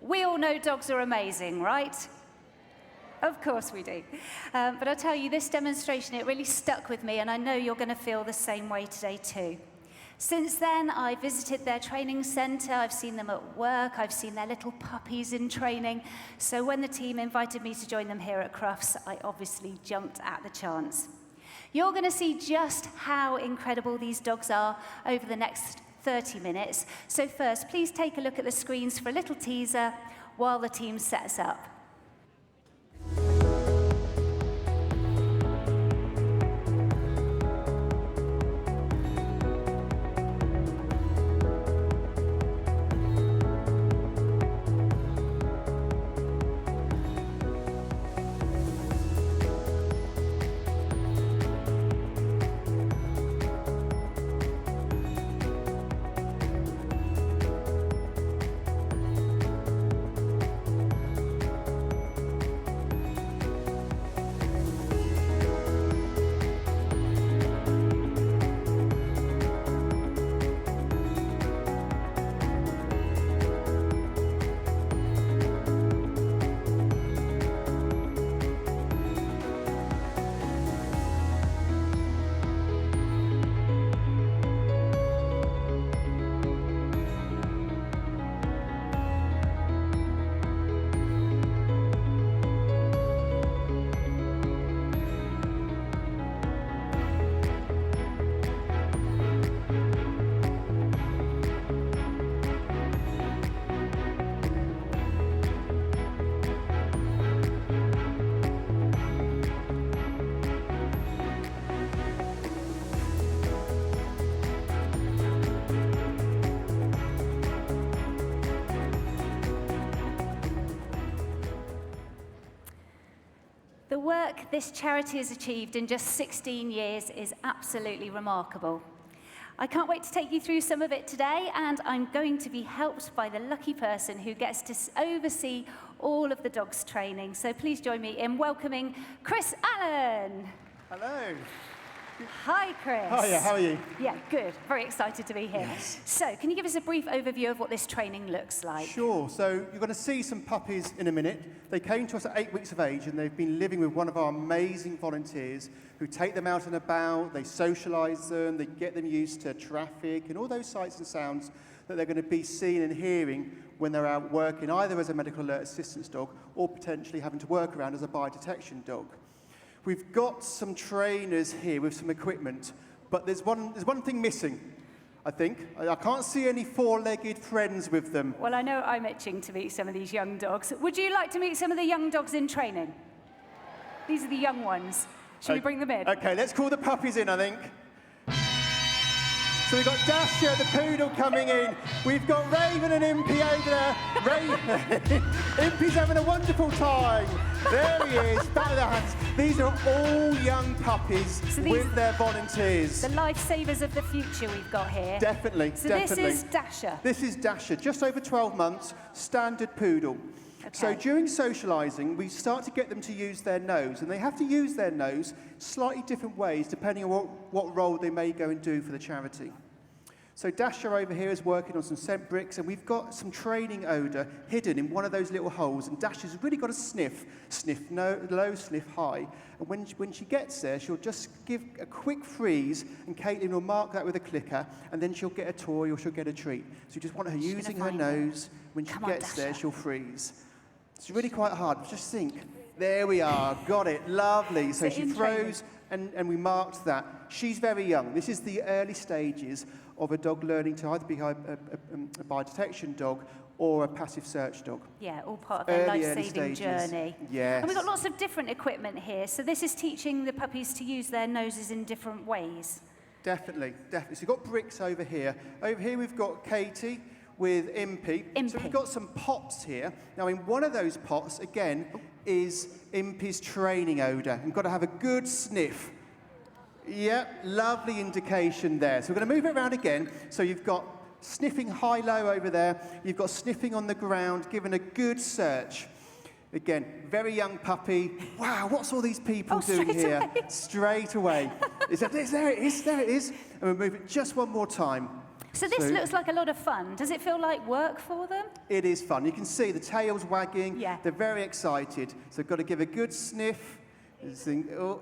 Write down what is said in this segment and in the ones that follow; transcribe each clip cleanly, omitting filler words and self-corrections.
We all know dogs are amazing, right? Of course we do. But I'll tell you, this demonstration, it really stuck with me, and I know you're going to feel the same way today too. Since then, I visited their training centre, I've seen them at work, I've seen their little puppies in training. So when the team invited me to join them here at Crufts, I obviously jumped at the chance. You're going to see just how incredible these dogs are over the next 30 minutes. So first, please take a look at the screens for a little teaser while the team sets up. The work this charity has achieved in just 16 years is absolutely remarkable. I can't wait to take you through some of it today, and I'm going to be helped by the lucky person who gets to oversee all of the dogs' training. So please join me in welcoming Chris Allen. Hello. Hi, Chris. Hiya, how are you? Yeah, good. Very excited to be here. Yes. So, can you give us a brief overview of what this training looks like? Sure. So you're going to see some puppies in a minute. They came to us at 8 weeks of age, and they've been living with one of our amazing volunteers who take them out and about, they socialise them, they get them used to traffic and all those sights and sounds that they're going to be seeing and hearing when they're out working, either as a medical alert assistance dog or potentially having to work around as a biodetection dog. We've got some trainers here with some equipment, but there's one thing missing, I think. I can't see any four-legged friends with them. Well, I know I'm itching to meet some of these young dogs. Would you like to meet some of the young dogs in training? These are the young ones. Shall we bring them in? Okay, let's call the puppies in, I think. So we've got Dasher, the poodle, coming in. We've got Raven and Impy over there. Impy's having a wonderful time. There he is, back of the hands. These are all young puppies with their volunteers. The lifesavers of the future we've got here. Definitely, so definitely. This is Dasher. This is Dasher, just over 12 months, standard poodle. Okay. So during socialising, we start to get them to use their nose, and they have to use their nose slightly different ways depending on what role they may go and do for the charity. So Dasher over here is working on some scent bricks, and we've got some training odour hidden in one of those little holes, and Dasher's really got to sniff low, sniff high. And when she gets there, she'll just give a quick freeze, and Caitlin will mark that with a clicker, and then she'll get a toy or she'll get a treat. So you just want her using her nose. When she gets there, she'll freeze. It's really quite hard. Just think. There we are. Got it. Lovely. So she froze, and we marked that. She's very young. This is the early stages of a dog learning to either be a biodetection dog or a passive search dog. Yeah, all part of their life-saving journey. Yes. And we've got lots of different equipment here. So this is teaching the puppies to use their noses in different ways. Definitely, definitely. So we've got bricks over here. Over here we've got Katie with Impy. So we've got some pots here. Now in one of those pots, again, is Impy's training odour. You've got to have a good sniff. Yep, lovely indication there. So we're going to move it around again. So you've got sniffing high-low over there. You've got sniffing on the ground, giving a good search. Again, very young puppy. Wow, what's all these people doing here? Straight away. There it is, there it is. And we'll move it just one more time. So this looks like a lot of fun. Does it feel like work for them? It is fun. You can see the tail's wagging. Yeah. They're very excited. So I've got to give a good sniff. Oh,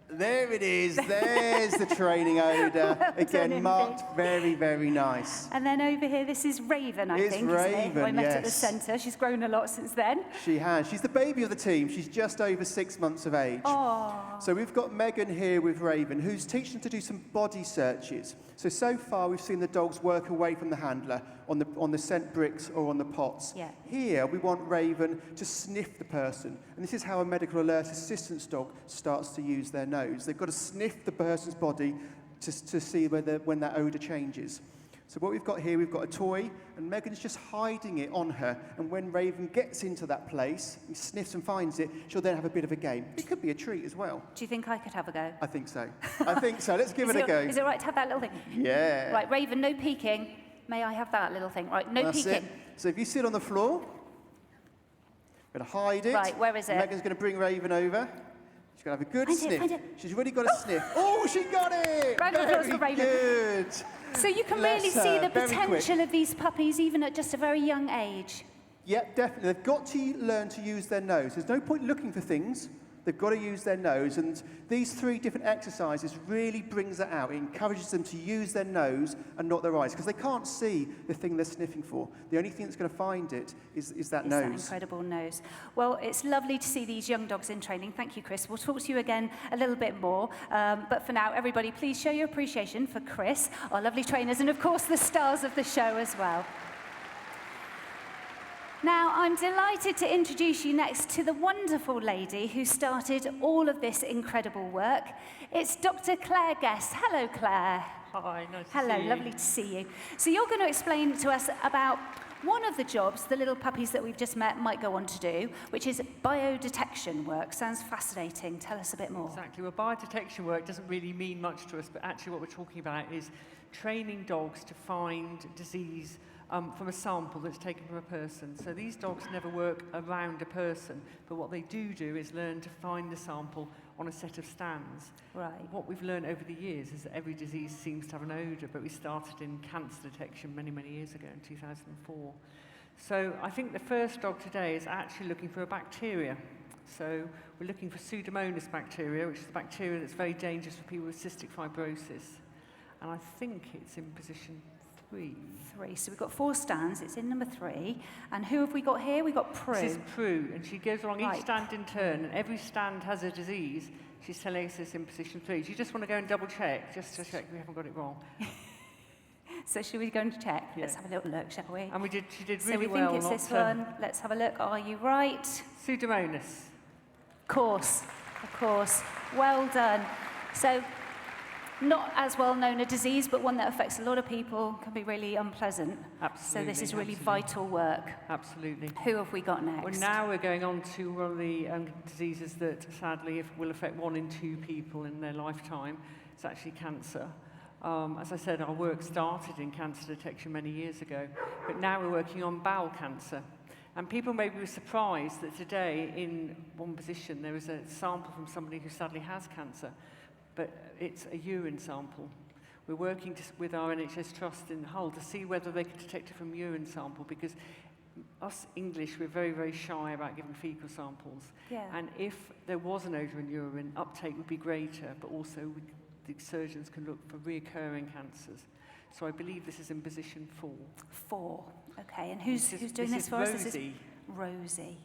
there it is. There's the training odour. Well Again, done, marked very, very nice. And then over here, this is Raven, I think, isn't it? Who I met at the centre. She's grown a lot since then. She has. She's the baby of the team. She's just over 6 months of age. Oh. So we've got Megan here with Raven, who's teaching them to do some body searches. So far we've seen the dogs work away from the handler on the scent bricks or on the pots. Yeah. Here we want Raven to sniff the person. And this is how a medical alert assistance dog starts to use their nose. They've got to sniff the person's body to see when that odour changes. So what we've got here, we've got a toy, and Megan's just hiding it on her. And when Raven gets into that place, he sniffs and finds it, she'll then have a bit of a game. It could be a treat as well. Do you think I could have a go? I think so. I think so. Let's give it a go. Is it right to have that little thing? Yeah. Right, Raven, no peeking. May I have that little thing? Right, no That's peeking. it. So if you sit on the floor, we're going to hide it. Right, where is it? Megan's going to bring Raven over. She's going to have a good sniff. Find it. She's really got a sniff. Oh, she got it! Round of applause for Very Raven. good. So you can Bless really see her. the Very potential quick. of these puppies even at just a very young age. Yep, definitely. They've got to learn to use their nose. There's no point looking for things. They've got to use their nose. And these 3 different exercises really brings that out. It encourages them to use their nose and not their eyes, because they can't see the thing they're sniffing for. The only thing that's going to find it is that nose. That incredible nose. Well, it's lovely to see these young dogs in training. Thank you, Chris. We'll talk to you again a little bit more. But for now, everybody, please show your appreciation for Chris, our lovely trainers, and of course, the stars of the show as well. Now, I'm delighted to introduce you next to the wonderful lady who started all of this incredible work. It's Dr. Claire Guest. Hello, Claire. Hi, nice to see Hello, you. lovely to see you. So you're going to explain to us about one of the jobs the little puppies that we've just met might go on to do, which is biodetection work. Sounds fascinating. Tell us a bit more. Exactly. Well, biodetection work doesn't really mean much to us, but actually what we're talking about is training dogs to find disease from a sample that's taken from a person. So these dogs never work around a person, but what they do is learn to find the sample on a set of stands. Right. What we've learned over the years is that every disease seems to have an odour, but we started in cancer detection many, many years ago in 2004. So I think the first dog today is actually looking for a bacteria. So we're looking for Pseudomonas bacteria, which is a bacteria that's very dangerous for people with cystic fibrosis. And I think it's in position 3. 3. So we've got 4 stands. It's in number 3. And who have we got here? We've got Prue. This is Prue, and she goes along Right. each stand in turn, and every stand has a disease. She's telling us it's in position 3. Do you just want to go and double check, just to check we haven't got it wrong? So should we go and check? Yeah. Let's have a little look, shall we? And she did So really we well. think it's not this to- one. Let's have a look. Are you right? Pseudomonas. Of course. Well done. So, not as well known a disease, but one that affects a lot of people, can be really unpleasant. Absolutely. So this is really absolutely. vital work. Absolutely. Who have we got next? Well, now we're going on to one of the diseases that sadly will affect 1 in 2 people in their lifetime. It's actually cancer. As I said, our work started in cancer detection many years ago, but now we're working on bowel cancer. And people may be surprised that today, in one position, there is a sample from somebody who sadly has cancer, but it's a urine sample. We're working with our NHS Trust in Hull to see whether they can detect it from urine sample, because us English, we're very, very shy about giving fecal samples. Yeah. And if there was an odour in urine, uptake would be greater, but also the surgeons can look for reoccurring cancers. So I believe this is in position 4. 4. Okay, and who's doing this is for us? Rosie. This is Rosie.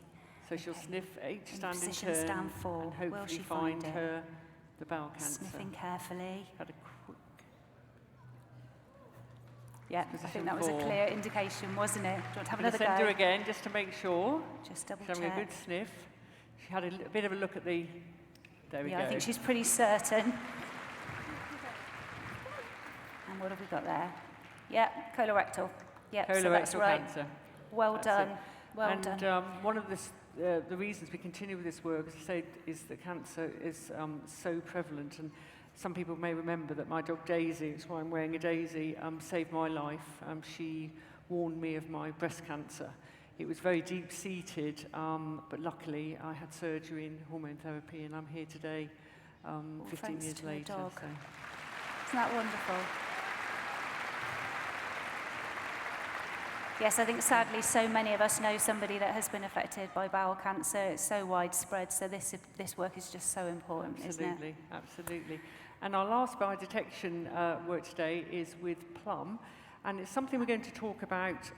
So she'll sniff each In stand in position turn stand 4. and Will she hopefully find find it? her the bowel cancer. Sniffing carefully. Had a quick Yeah, I Position think that was a 4. clear indication, wasn't it? Do you want to have I'm going another to send her go? again just to make sure. Just double She's having a check. good sniff. She had a bit of a look at the. There we Yeah, go. I think she's pretty certain. And what have we got there? Yeah, colorectal. Yeah, so that's Colorectal right. cancer. Well That's done. it. Well and done. one of the reasons we continue with this work, as I say, is that cancer is so prevalent. And some people may remember that my dog Daisy, that's why I'm wearing a daisy, saved my life. She warned me of my breast cancer. It was very deep-seated, but luckily I had surgery and hormone therapy, and I'm here today, 15 thanks years to the later. dog. So. Isn't that wonderful? Yes, I think sadly so many of us know somebody that has been affected by bowel cancer. It's so widespread, so this work is just so important, isn't it? Absolutely, absolutely. And our last biodetection work today is with Plum, and it's something we're going to talk about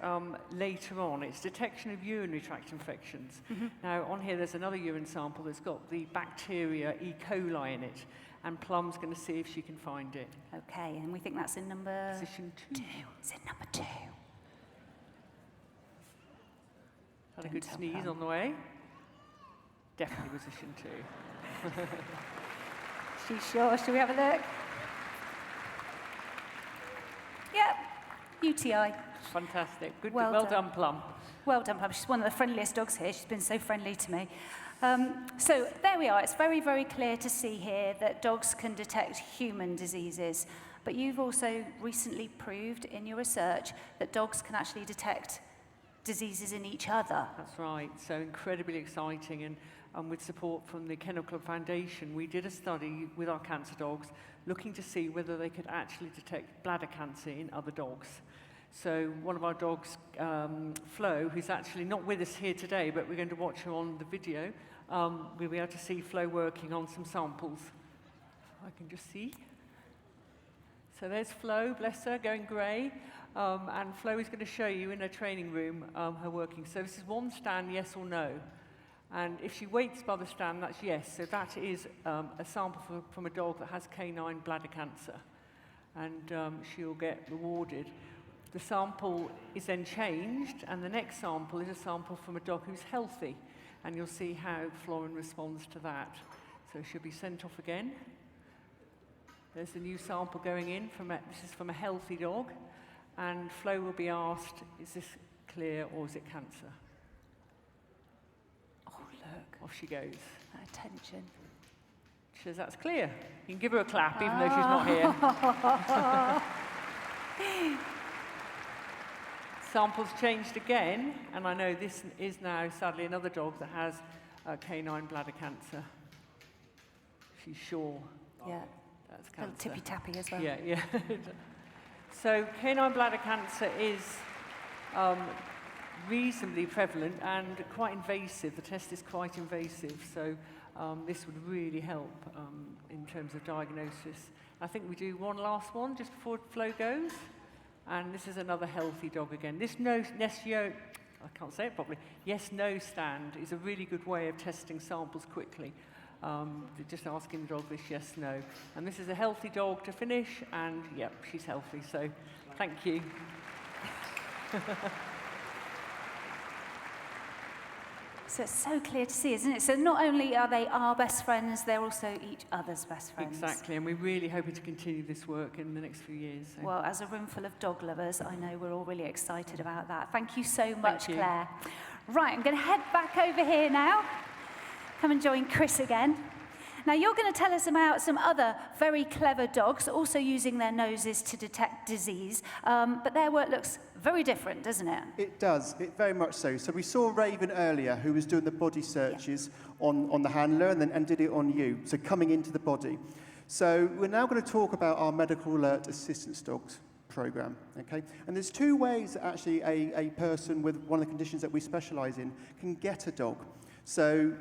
later on. It's detection of urinary tract infections. Now, on here there's another urine sample that's got the bacteria E. coli in it, and Plum's going to see if she can find it. Okay, and we think that's in number... Position 2. It's in number 2. Had a Don't good tell sneeze Plum. on the way. Definitely position 2. She's sure. Shall we have a look? Yep, UTI. Fantastic. Good. Well Well done. done, Plum. Well done, Plum. She's one of the friendliest dogs here. She's been so friendly to me. So there we are. It's very, very clear to see here that dogs can detect human diseases. But you've also recently proved in your research that dogs can actually detect diseases in each other. That's right. So incredibly exciting. And with support from the Kennel Club Foundation, we did a study with our cancer dogs looking to see whether they could actually detect bladder cancer in other dogs. So one of our dogs, Flo, who's actually not with us here today, but we're going to watch her on the video, we'll be able to see Flo working on some samples. I can just see. So there's Flo, bless her, going grey. And Flo is going to show you in her training room her working. So this is one stand, yes or no. And if she waits by the stand, that's yes. So that is a sample from a dog that has canine bladder cancer. And she'll get rewarded. The sample is then changed, and the next sample is a sample from a dog who's healthy. And you'll see how Florin responds to that. So she'll be sent off again. There's a new sample going in. This is from a healthy dog. And Flo will be asked, is this clear or is it cancer? Oh, look. Off she goes. That attention. She says, that's clear. You can give her a clap, even though she's not here. Sample's changed again, and I know this is now, sadly, another dog that has canine bladder cancer. She's sure Yeah. that's A little cancer. tippy-tappy as well. Yeah, yeah. So canine bladder cancer is reasonably prevalent and quite invasive. The test is quite invasive, so this would really help in terms of diagnosis. I think we do one last one just before Flo goes. And this is another healthy dog again. This I can't say it properly. Yes-no stand is a really good way of testing samples quickly. Just asking the dog this yes-no. And this is a healthy dog to finish, and yep, she's healthy. So thank you. So it's so clear to see, isn't it? So not only are they our best friends, they're also each other's best friends. Exactly, and we're really hoping to continue this work in the next few years. So. Well, as a room full of dog lovers, I know we're all really excited about that. Thank you so much, Thank you. Claire. Right, I'm going to head back over here now. Come and join Chris again. Now, you're going to tell us about some other very clever dogs also using their noses to detect disease, but their work looks very different, doesn't it? It does, it very much so. So we saw Raven earlier, who was doing the body searches on the handler and did it on you, so coming into the body. So we're now going to talk about our medical alert assistance dogs program, okay? And there's two ways that actually a person with one of the conditions that we specialize in can get a dog. So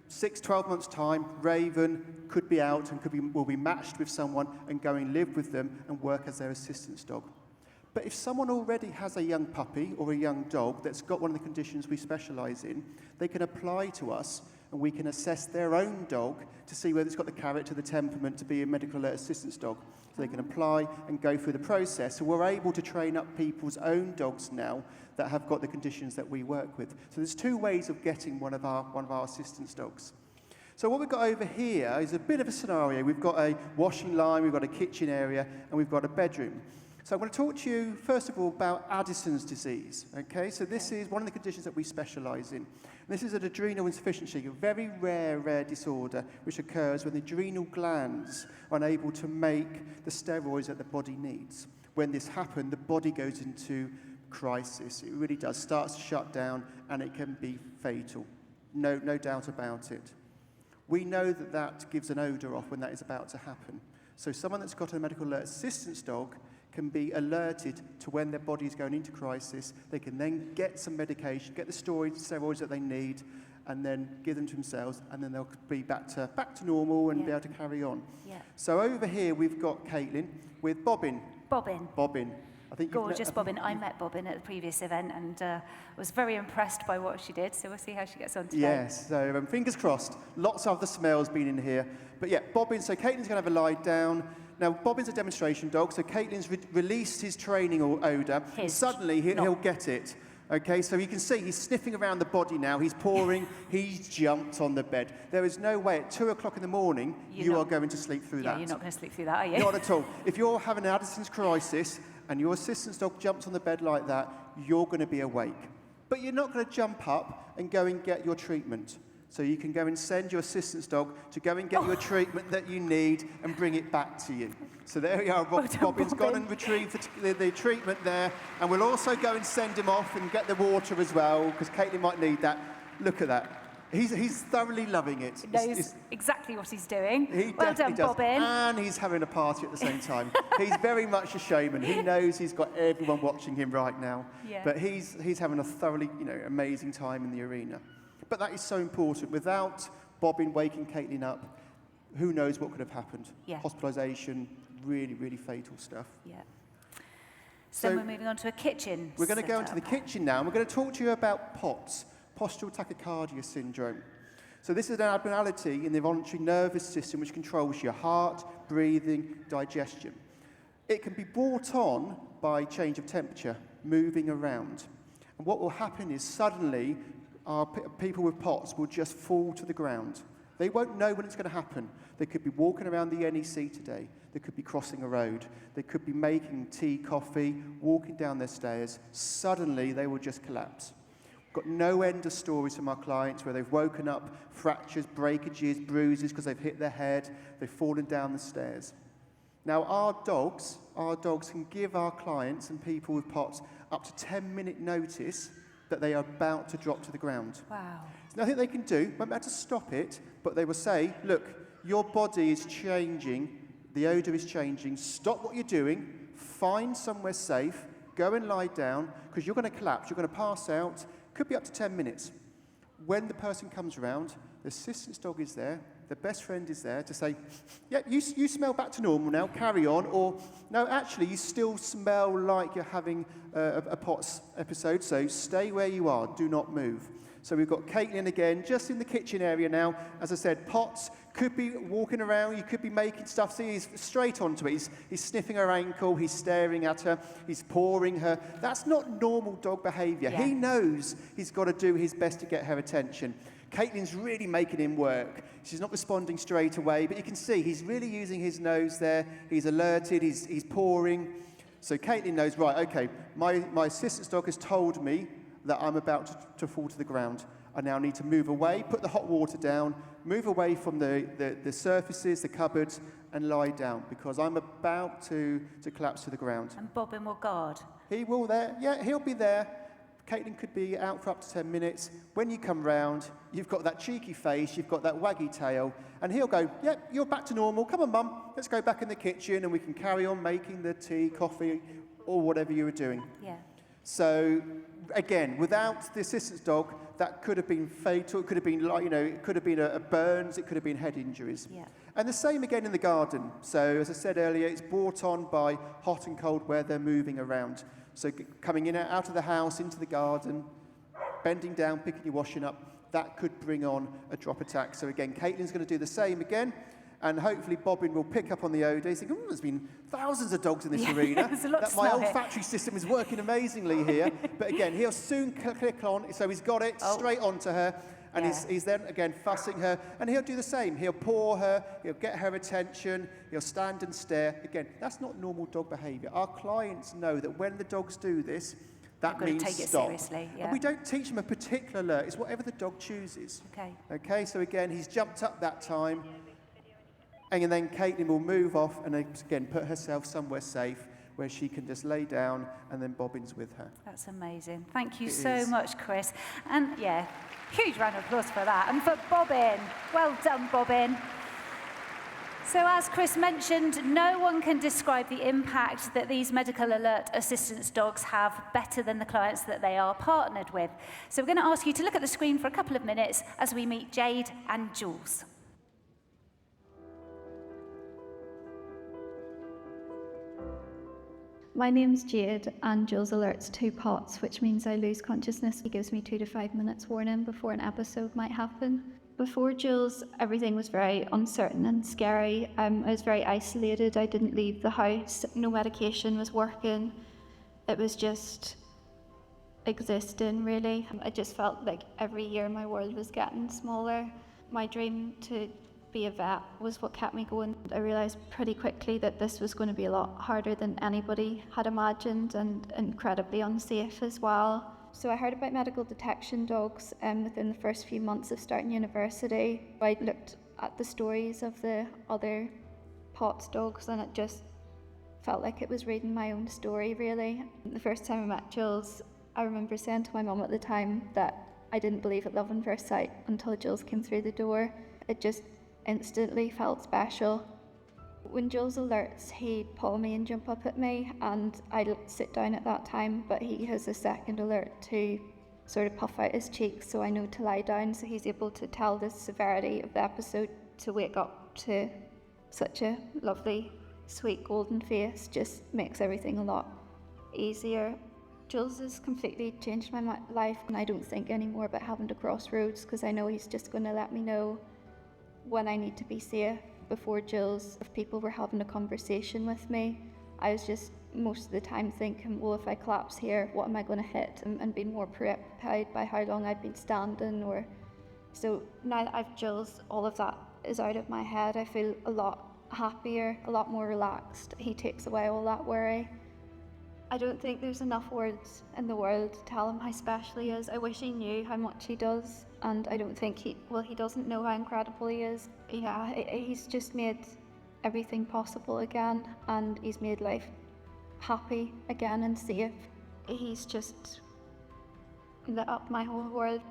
6-12 months' time, Raven could be out and will be matched with someone and go and live with them and work as their assistance dog. But if someone already has a young puppy or a young dog that's got one of the conditions we specialise in, they can apply to us and we can assess their own dog to see whether it's got the character, the temperament to be a medical alert assistance dog. So they can apply and go through the process. So we're able to train up people's own dogs now that have got the conditions that we work with. So there's two ways of getting one of our assistance dogs. So what we've got over here is a bit of a scenario. We've got a washing line, we've got a kitchen area, and we've got a bedroom. So I'm going to talk to you, first of all, about Addison's disease. Okay, so this is one of the conditions that we specialise in. This is an adrenal insufficiency, a very rare disorder which occurs when the adrenal glands are unable to make the steroids that the body needs. When this happens, the body goes into crisis. It really does. Starts to shut down, and it can be fatal. No doubt about it. We know that gives an odour off when that is about to happen. So someone that's got a medical alert assistance dog can be alerted to when their body is going into crisis. They can then get some medication, get the steroids that they need, and then give them to themselves, and then they'll be back to normal and be able to carry on. Yeah. So over here we've got Caitlin with Bobbin. Bobbin. Bobbin. I think Gorgeous Bobbin. I met Bobbin at the previous event and was very impressed by what she did, so we'll see how she gets on today. Yes, so fingers crossed. Lots of the smells been in here. But yeah, Bobbin, so Caitlin's going to have a lie down. Now, Bobbin's a demonstration dog, so Caitlin's released his training odour. And suddenly, he'll get it. Okay, so you can see he's sniffing around the body now. He's pawing. He's jumped on the bed. There is no way at 2 o'clock in the morning you are going to sleep through that. Yeah, you're not going to sleep through that, are you? Not at all. If you're having an Addison's crisis and your assistance dog jumps on the bed like that, you're going to be awake. But you're not going to jump up and go and get your treatment. So you can go and send your assistance dog to go and get your treatment that you need and bring it back to you. So there we are. Bobbin's gone and retrieved the treatment there. And we'll also go and send him off and get the water as well, because Caitlin might need that. Look at that. He's thoroughly loving it. He knows exactly what he's doing. He well done, does. Bobbin. And he's having a party at the same time. He's very much a showman. He knows he's got everyone watching him right now. Yeah. But he's having a thoroughly, amazing time in the arena. But that is so important. Without Bobbin waking Caitlin up, who knows what could have happened. Yeah. Hospitalisation, really, really fatal stuff. Yeah. So we're moving on to a kitchen. We're going to go into the kitchen now, and we're going to talk to you about POTS, postural tachycardia syndrome. So this is an abnormality in the voluntary nervous system which controls your heart, breathing, digestion. It can be brought on by change of temperature, moving around. And what will happen is suddenly people with POTS will just fall to the ground. They won't know when it's going to happen. They could be walking around the NEC today. They could be crossing a road. They could be making tea, coffee, walking down their stairs. Suddenly, they will just collapse. Got no end of stories from our clients where they've woken up, fractures, breakages, bruises because they've hit their head, they've fallen down the stairs. Now, our dogs can give our clients and people with POTS up to 10-minute notice that they are about to drop to the ground. Wow. There's nothing they can do, won't be able to stop it, but they will say, look, your body is changing, the odour is changing, stop what you're doing, find somewhere safe, go and lie down, because you're going to collapse, you're going to pass out, could be up to 10 minutes. When the person comes around, the assistance dog is there, the best friend is there to say, yeah, you smell back to normal now, carry on, or no, actually, you still smell like you're having a POTS episode, so stay where you are, do not move. So we've got Caitlin again, just in the kitchen area now. As I said, POTS could be walking around, you could be making stuff. See, he's straight onto it. He's sniffing her ankle, he's staring at her, he's pawing her. That's not normal dog behaviour. Yeah. He knows he's got to do his best to get her attention. Caitlin's really making him work. She's not responding straight away, but you can see he's really using his nose there. He's alerted, he's pawing. So Caitlin knows, right, okay, my assistance dog has told me that I'm about to fall to the ground. I now need to move away, put the hot water down, move away from the surfaces, the cupboards, and lie down, because I'm about to collapse to the ground. And Bobbin will guard. He will there, yeah, he'll be there. Caitlin could be out for up to 10 minutes. When you come round, you've got that cheeky face, you've got that waggy tail, and he'll go, yeah, you're back to normal. Come on, Mum, let's go back in the kitchen and we can carry on making the tea, coffee, or whatever you were doing. Yeah. So, again, without the assistance dog, that could have been fatal. It could have been, it could have been a burns, it could have been head injuries. Yeah. And the same again in the garden. So, as I said earlier, it's brought on by hot and cold weather, moving around. So coming in out of the house, into the garden, bending down, picking your washing up, that could bring on a drop attack. So again, Caitlin's going to do the same again, and hopefully Bobbin will pick up on the odour. He's thinking, there's been thousands of dogs in this arena. There's a lot to My smell here. olfactory system is working amazingly here. But again, he'll soon click on, so he's got it straight onto her. And he's then, again, fussing her. And he'll do the same. He'll paw her. He'll get her attention. He'll stand and stare. Again, that's not normal dog behaviour. Our clients know that when the dogs do this, that means take it stop. seriously, yeah. And we don't teach them a particular alert. It's whatever the dog chooses. Okay. Okay, so again, he's jumped up that time. And then Caitlin will move off and, again, put herself somewhere safe where she can just lay down, and then Bobbin's with her. That's amazing. Thank you It so is. much, Chris. And yeah, huge round of applause for that. And for Bobbin. Well done, Bobbin. So as Chris mentioned, no one can describe the impact that these medical alert assistance dogs have better than the clients that they are partnered with. So we're going to ask you to look at the screen for a couple of minutes as we meet Jade and Jules. My name's Jade, and Jules alerts 2 POTS, which means I lose consciousness. He gives me 2 to 5 minutes warning before an episode might happen. Before Jules, everything was very uncertain and scary. I was very isolated. I didn't leave the house. No medication was working. It was just existing, really. I just felt like every year my world was getting smaller. My dream to be a vet was what kept me going. I realised pretty quickly that this was going to be a lot harder than anybody had imagined, and incredibly unsafe as well. So I heard about medical detection dogs within the first few months of starting university. I looked at the stories of the other POTS dogs, and it just felt like it was reading my own story, really. The first time I met Jules, I remember saying to my mum at the time that I didn't believe at love on first sight until Jules came through the door. It just instantly felt special. When Jules alerts, he'd paw me and jump up at me, and I'd sit down at that time, but he has a second alert to sort of puff out his cheeks so I know to lie down, so he's able to tell the severity of the episode. To wake up to such a lovely, sweet golden face just makes everything a lot easier. Jules has completely changed my life, and I don't think anymore about having to cross roads, because I know he's just going to let me know when I need to be safe. Before Jules, if people were having a conversation with me, I was just most of the time thinking, well, if I collapse here, what am I going to hit? And being more preoccupied by how long I've been standing. So now that I've Jules, all of that is out of my head. I feel a lot happier, a lot more relaxed. He takes away all that worry. I don't think there's enough words in the world to tell him how special he is. I wish he knew how much he does, and I don't think he doesn't know how incredible he is. Yeah, he's just made everything possible again, and he's made life happy again and safe. He's just lit up my whole world.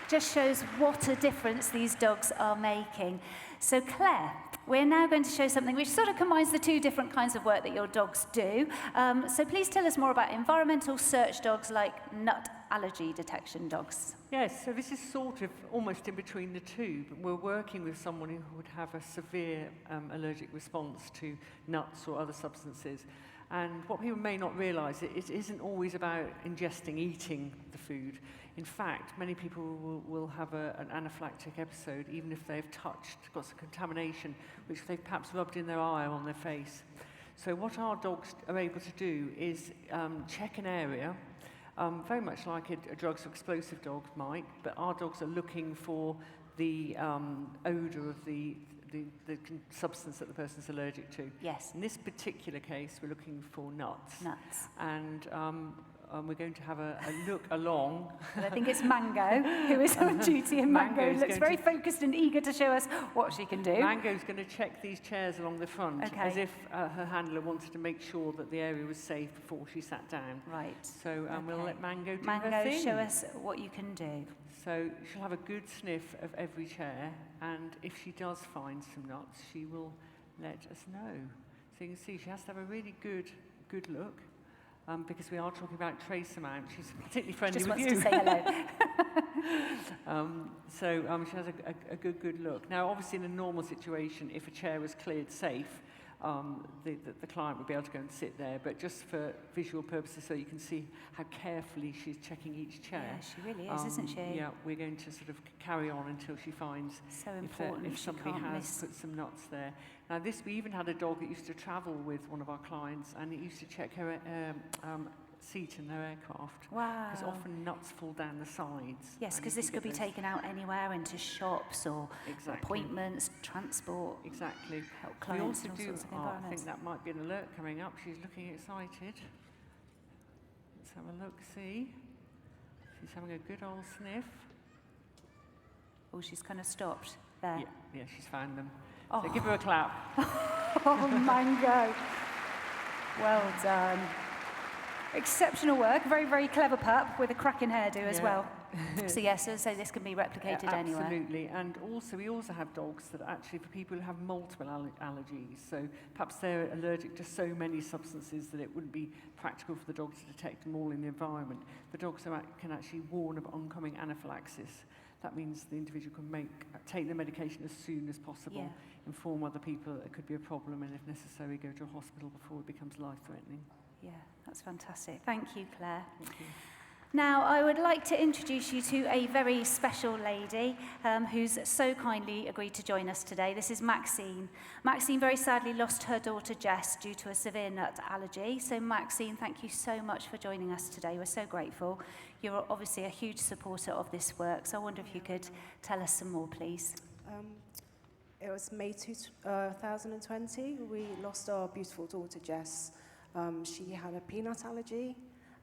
Just shows what a difference these dogs are making. So Claire, we're now going to show something which sort of combines the 2 different kinds of work that your dogs do. So please tell us more about environmental search dogs like nut allergy detection dogs. Yes, so this is sort of almost in between the 2, but we're working with someone who would have a severe allergic response to nuts or other substances. And what people may not realise, it isn't always about eating the food. In fact, many people will have an anaphylactic episode, even if they've got some contamination, which they've perhaps rubbed in their eye or on their face. So what our dogs are able to do is check an area, very much like a drugs or explosive dog might, but our dogs are looking for the odour of the substance that the person's allergic to. Yes. In this particular case, we're looking for nuts. Nuts. And we're going to have a look along. And I think it's Mango who is on duty, and Mango looks very focused and eager to show us what she can do. Mango's going to check these chairs along the front, as if her handler wanted to make sure that the area was safe before she sat down. Right. So we'll let Mango do her thing. Mango, show us what you can do. So she'll have a good sniff of every chair, and if she does find some nuts, she will let us know. So you can see she has to have a really good look, because we are talking about trace amount. She's particularly friendly with you. Just wants to say hello. So she has a good look. Now, obviously, in a normal situation, if a chair was cleared safe, the client would be able to go and sit there, but just for visual purposes, so you can see how carefully she's checking each chair. Yeah, she really is, isn't she? Yeah, we're going to sort of carry on until she finds so important if somebody has put some nuts there. Now, we even had a dog that used to travel with one of our clients, and it used to check her seat in their aircraft. Wow. Because often nuts fall down the sides. Yes, because this could be taken out anywhere, into shops or appointments, transport. Exactly. Help clients in all sorts of I environments. think that might be an alert coming up. She's looking excited. Let's have a look, see. She's having a good old sniff. Oh, she's kind of stopped there. Yeah, she's found them. Oh. So give her a clap. Oh, Mango. Well done. Exceptional work, very, very clever pup with a cracking hairdo as Yeah. well. So yes, so this can be replicated anywhere. Absolutely, and also we also have dogs that actually for people who have multiple allergies, so perhaps they're allergic to so many substances that it wouldn't be practical for the dog to detect them all in the environment. The dogs can actually warn of oncoming anaphylaxis. That means the individual can take the medication as soon as possible, Yeah. inform other people that it could be a problem, and if necessary, go to a hospital before it becomes life-threatening. Yeah, that's fantastic. Thank you, Claire. Thank you. Now, I would like to introduce you to a very special lady who's so kindly agreed to join us today. This is Maxine. Maxine very sadly lost her daughter Jess due to a severe nut allergy. So Maxine, thank you so much for joining us today. We're so grateful. You're obviously a huge supporter of this work. So I wonder if you could tell us some more, please. It was May 2020. We lost our beautiful daughter Jess. She had a peanut allergy,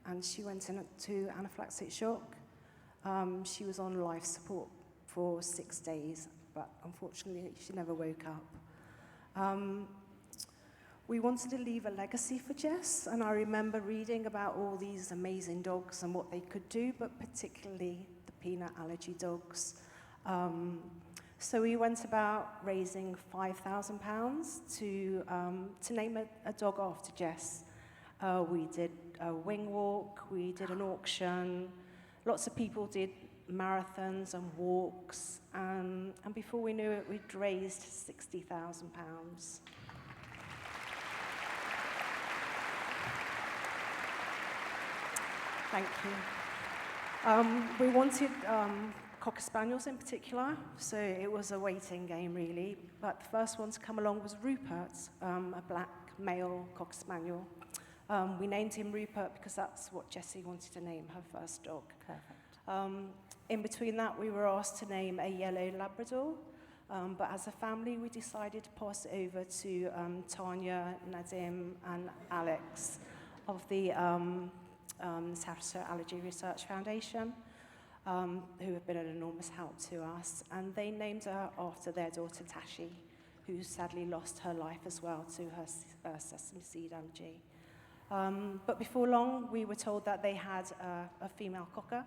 and she went into anaphylactic shock. She was on life support for 6 days, but unfortunately she never woke up. We wanted to leave a legacy for Jess, and I remember reading about all these amazing dogs and what they could do, but particularly the peanut allergy dogs. So we went about raising £5,000 to name a dog after Jess. We did a wing walk, we did an auction, lots of people did marathons and walks, and before we knew it, we'd raised £60,000. Thank you. We wanted Cocker Spaniels in particular, so it was a waiting game really, but the first one to come along was Rupert, a black male Cocker Spaniel. We named him Rupert because that's what Jessie wanted to name her first dog. Perfect. In between that, we were asked to name a yellow Labrador, but as a family, we decided to pass it over to Tanya, Nadim, and Alex of the Natasha Allergy Research Foundation, who have been an enormous help to us. And they named her after their daughter Tashi, who sadly lost her life as well to her sesame seed allergy. But before long, we were told that they had a female cocker,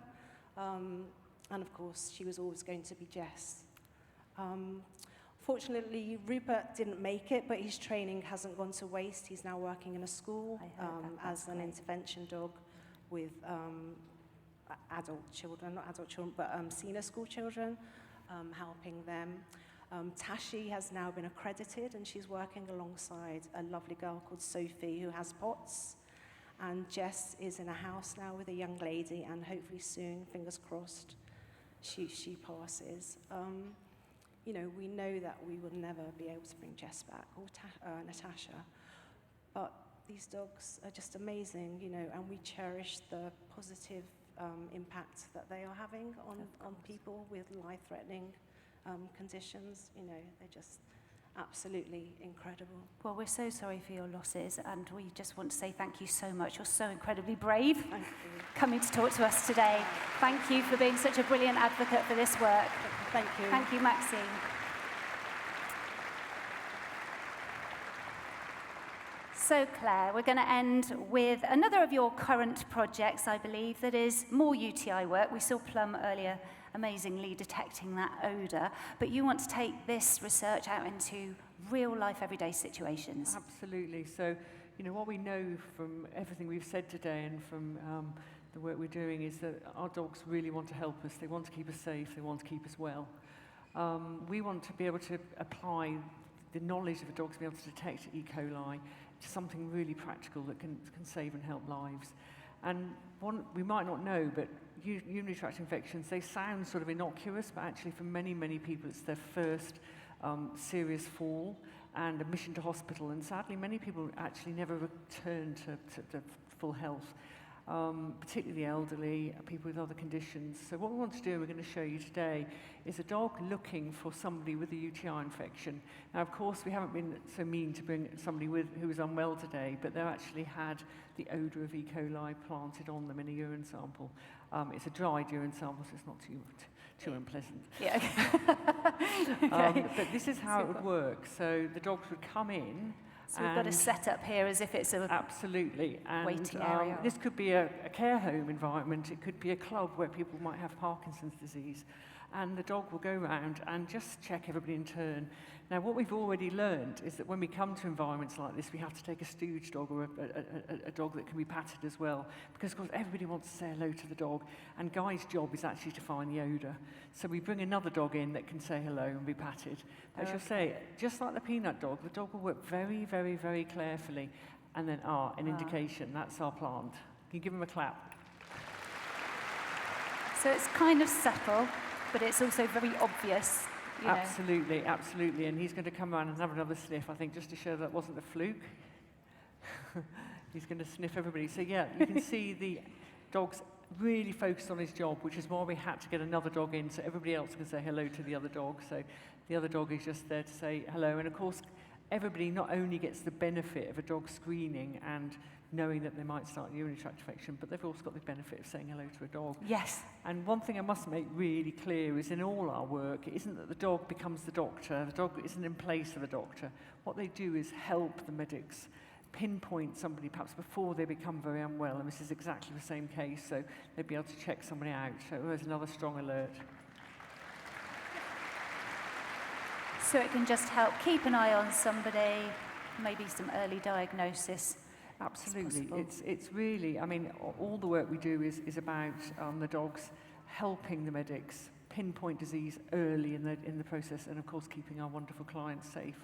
and of course, she was always going to be Jess. Fortunately, Rupert didn't make it, but his training hasn't gone to waste. He's now working in a school as an intervention dog with adult children, not adult children, but senior school children, helping them. Tashi has now been accredited, and she's working alongside a lovely girl called Sophie who has POTS. And Jess is in a house now with a young lady, and hopefully soon, fingers crossed, she passes. You know, we know that we will never be able to bring Jess back, or Natasha, but these dogs are just amazing, you know, and we cherish the positive impact that they are having on people with life-threatening conditions. You know, they're just absolutely incredible. Well, we're so sorry for your losses, and we just want to say thank you so much. You're so incredibly brave Thank you. coming to talk to us today. Thank you for being such a brilliant advocate for this work. Thank you. Thank you, Maxine. So, Claire, we're going to end with another of your current projects, I believe, that is more UTI work. We saw Plum earlier amazingly detecting that odour, but you want to take this research out into real-life, everyday situations. Absolutely. So, you know, what we know from everything we've said today and from the work we're doing is that our dogs really want to help us. They want to keep us safe. They want to keep us well. We want to be able to apply the knowledge of a dog to be able to detect E. coli to something really practical that can save and help lives. And one, we might not know, but urinary tract infections, they sound sort of innocuous, but actually for many, many people it's their first serious fall and admission to hospital. And sadly, many people actually never return to full health, particularly the elderly, people with other conditions. So what we want to do, we're going to show you today, is a dog looking for somebody with a UTI infection. Now, of course, we haven't been so mean to bring somebody who was unwell today, but they actually had the odour of E. coli planted on them in a urine sample. It's a dried urine sample, so it's not too unpleasant. Yeah. Okay. But this is how it would work. So the dogs would come in, So we've got a setup here as if it's a absolutely. And waiting area. this could be a care home environment. It could be a club where people might have Parkinson's disease. And the dog will go around and just check everybody in turn. Now, what we've already learned is that when we come to environments like this, we have to take a stooge dog or a dog that can be patted as well. Because, of course, everybody wants to say hello to the dog. And Guy's job is actually to find the odour. So we bring another dog in that can say hello and be patted. As you'll say, just like the peanut dog, the dog will work very, very, very carefully. And then, an indication, that's our plant. Can you give him a clap? So it's kind of subtle, but it's also very obvious. You know. Absolutely, absolutely. And he's going to come around and have another sniff, I think, just to show that wasn't a fluke. He's going to sniff everybody. So, yeah, you can see the dog's really focused on his job, which is why we had to get another dog in so everybody else can say hello to the other dog. So the other dog is just there to say hello. And, of course, everybody not only gets the benefit of a dog screening and knowing that they might start a urinary tract infection, but they've also got the benefit of saying hello to a dog. Yes. And one thing I must make really clear is in all our work, it isn't that the dog becomes the doctor. The dog isn't in place of the doctor. What they do is help the medics pinpoint somebody perhaps before they become very unwell, and this is exactly the same case, so they'd be able to check somebody out. So there's another strong alert. So it can just help keep an eye on somebody, maybe some early diagnosis. Absolutely. It's really, I mean, all the work we do is about the dogs helping the medics pinpoint disease early in the process, and of course keeping our wonderful clients safe.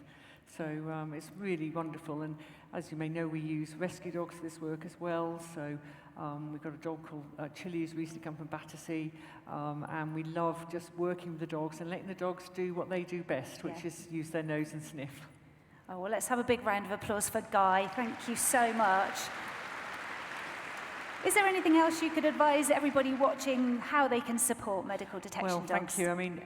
So it's really wonderful, and as you may know, we use rescue dogs for this work as well. So we've got a dog called Chili who's recently come from Battersea, and we love just working with the dogs and letting the dogs do what they do best, which is use their nose and sniff. Oh, well, let's have a big round of applause for Guy. Thank you so much. Is there anything else you could advise everybody watching how they can support medical detection dogs? Well, thank you. I mean,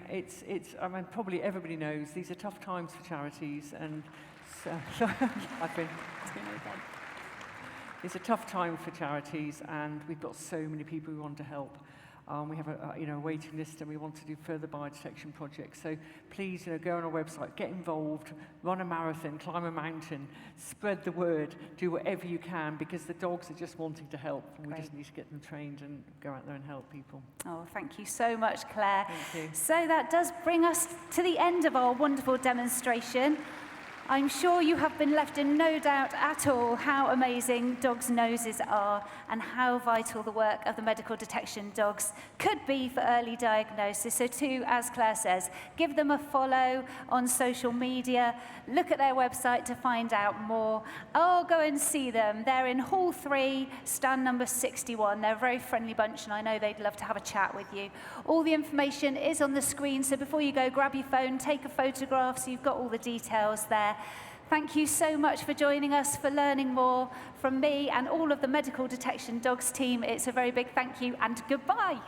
I mean, probably everybody knows these are tough times for charities, and so, it's a tough time for charities, and we've got so many people who want to help. We have a waiting list, and we want to do further biodetection projects. So please, go on our website, get involved, run a marathon, climb a mountain, spread the word, do whatever you can, because the dogs are just wanting to help, and we just need to get them trained and go out there and help people. Oh, thank you so much, Claire. Thank you. So that does bring us to the end of our wonderful demonstration. I'm sure you have been left in no doubt at all how amazing dogs' noses are and how vital the work of the medical detection dogs could be for early diagnosis. So too, as Claire says, give them a follow on social media, look at their website to find out more, or go and see them. They're in Hall 3, stand number 61. They're a very friendly bunch, and I know they'd love to have a chat with you. All the information is on the screen, so before you go, grab your phone, take a photograph so you've got all the details there. Thank you so much for joining us, for learning more from me and all of the Medical Detection Dogs team. It's a very big thank you and goodbye.